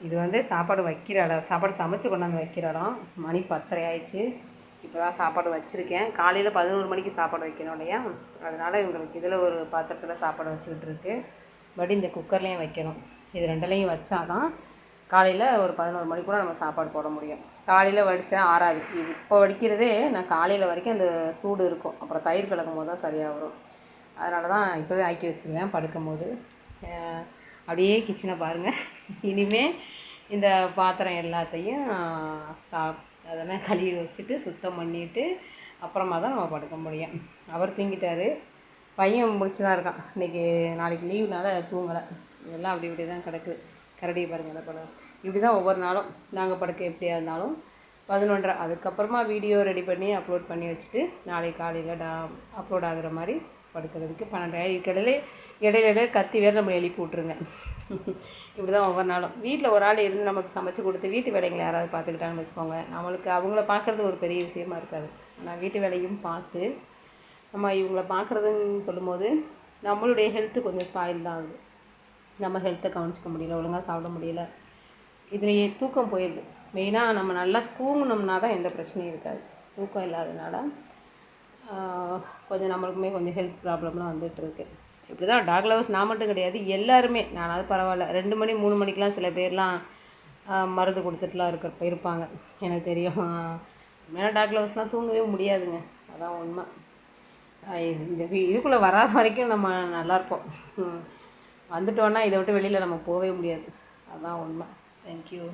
இது வந்து சாப்பாடு வைக்கிற இடம், சாப்பாடு சமைச்சு கொண்டாந்து வைக்கிற இடம். மணி 10:30 ஆயிடுச்சு. இப்போ தான் சாப்பாடு வச்சுருக்கேன். காலையில் 11 மணிக்கு சாப்பாடு வைக்கணும் இல்லையா, அதனால் இவங்களுக்கு இதில் ஒரு பாத்திரத்தில் சாப்பாடு வச்சுக்கிட்டு இருக்கு. பட் இந்த குக்கர்லேயும் வைக்கணும். இது ரெண்டுலேயும் வச்சா தான் காலையில் ஒரு 11 மணி கூட நம்ம சாப்பாடு போட முடியும். காலையில் வடித்தா ஆறாது. இது இப்போ வடிக்கிறதே நான் காலையில் வரைக்கும் அந்த சூடு இருக்கும். அப்புறம் தயிர் கலக்கும் போது தான் சரியாக வரும். அதனால தான் இப்போவே ஆக்கி வச்சுருவேன் படுக்கும் போது. அப்படியே கிச்சனை பாருங்கள். இனிமேல் இந்த பாத்திரம் எல்லாத்தையும் அதெல்லாம் கழுவி வச்சுட்டு சுத்தம் பண்ணிவிட்டு அப்புறமா தான் நம்ம படுக்க முடியும். அவர் தூங்கிட்டார். பையன் முடிச்சு தான் இருக்கான். இன்றைக்கி நாளைக்கு லீவுனால தூங்கலை. இதெல்லாம் அப்படி இப்படி தான் கிடக்குது. கரடியை பாருங்கள் அந்த படம். இப்படி தான் ஒவ்வொரு நாளும் நாங்கள் படுக்க எப்படியா இருந்தாலும் 11:30. அதுக்கப்புறமா வீடியோ ரெடி பண்ணி அப்லோட் பண்ணி வச்சுட்டு நாளைக்கு காலையில் அப்லோட் ஆகுற மாதிரி படுக்கிறதுக்கு 12 இடையில கத்தி வேறு நம்ம எழுப்பி விட்ருங்க. இப்படி தான் ஒவ்வொரு நாளும். வீட்டில் ஒரு ஆள் இருந்து நமக்கு சமைச்சு கொடுத்து வீட்டு வேலைகளை யாராவது பார்த்துக்கிட்டாங்கன்னு வச்சுக்கோங்க, நம்மளுக்கு அவங்கள பார்க்குறது ஒரு பெரிய விஷயமா இருக்காது. ஆனால் வீட்டு வேலையும் பார்த்து நம்ம இவங்கள பார்க்குறதுன்னு சொல்லும்போது நம்மளுடைய ஹெல்த்து கொஞ்சம் ஸ்பாயில் தான் ஆகுது. நம்ம ஹெல்த்தை கவனிச்சிக்க முடியல, ஒழுங்காக சாப்பிட முடியல. இதுலேயே தூக்கம் போயிடுது. மெயினாக நம்ம நல்லா தூங்கினோம்னா தான் எந்த பிரச்சனையும் இருக்காது. தூக்கம் இல்லாததுனால கொஞ்சம் நம்மளுக்குமே கொஞ்சம் ஹெல்த் ப்ராப்ளம்லாம் வந்துட்டுருக்கு. இப்படி தான் டாக் லவர்ஸ் நான் மட்டும் கிடையாது, எல்லாருமே. நானாவது பரவாயில்ல, 2 மணி 3 மணிக்கெலாம் சில பேர்லாம் மருந்து கொடுத்துட்டுலாம் இருப்பாங்க, எனக்கு தெரியும். ஏன்னா டாக் லவர்ஸ்லாம் தூங்கவே முடியாதுங்க, அதான் உண்மை. இந்த இதுக்குள்ளே வராத வரைக்கும் நம்ம நல்லாயிருப்போம். வந்துட்டோன்னா இதை விட்டு வெளியில் நம்ம போகவே முடியாது, அதான் உண்மை. தேங்க்யூ.